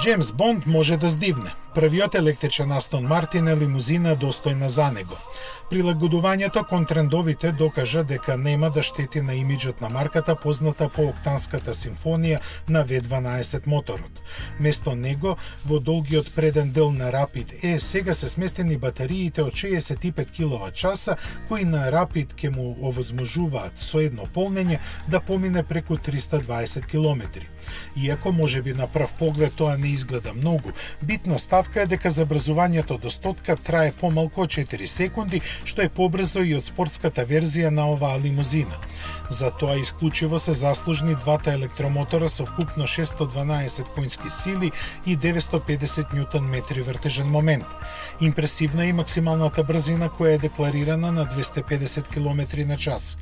Джеймс Бонд може да здивне. Првиот електричен Астон Мартин е лимузина достојна за него. Прилагодувањето кон трендовите докажа дека нема да штети на имиджот на марката позната по октанската симфонија на V12 моторот. Место него, во долгиот преден дел на Rapid E, сега се сместени батериите од 65 кВт, кои на Rapid ќе му овозможуваат со едно полнење да помине преку 320 км. Иако можеби на прв поглед тоа не изгледа многу, битна ставка е дека забрзувањето до стотка трае помалку од 4 секунди, што е побрзо и од спортската верзија на оваа лимузина. За тоа исклучиво се заслужни двата електромотора со вкупно 612 конски сили и 950 Нм вртежен момент. Импресивна е и максималната брзина која е декларирана на 250 км на час.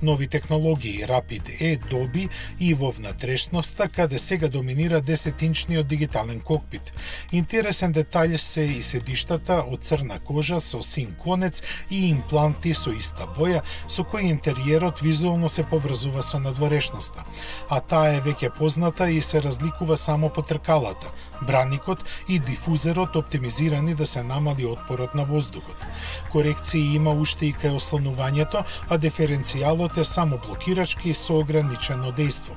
Нови технологии Rapid E доби и во внатрешноста, каде сега доминира 10-инчниот дигитален кокпит. Интересен детаљ се и седиштата од црна кожа со син конец и импланти со иста боја, со кои интериерот визуално се поврзува со надворешноста. А таа е веќе позната и се разликува само по тркалата, браникот и дифузерот оптимизирани да се намали отпорот на воздухот. Корекции има уште и кај ослонувањето, а диференцијалот е само блокирачки со ограничено дејство.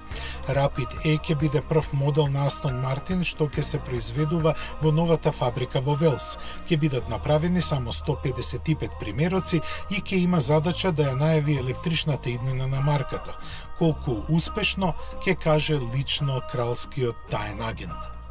Rapid E ќе биде прв модел на Астон Мартин што ќе се произведува во новата фабрика во Велс. Ќе бидат направени само 155 примероци и ќе има задача да ја најави електричната иднина на марката. Колку успешно, ќе каже лично кралскиот таен агент.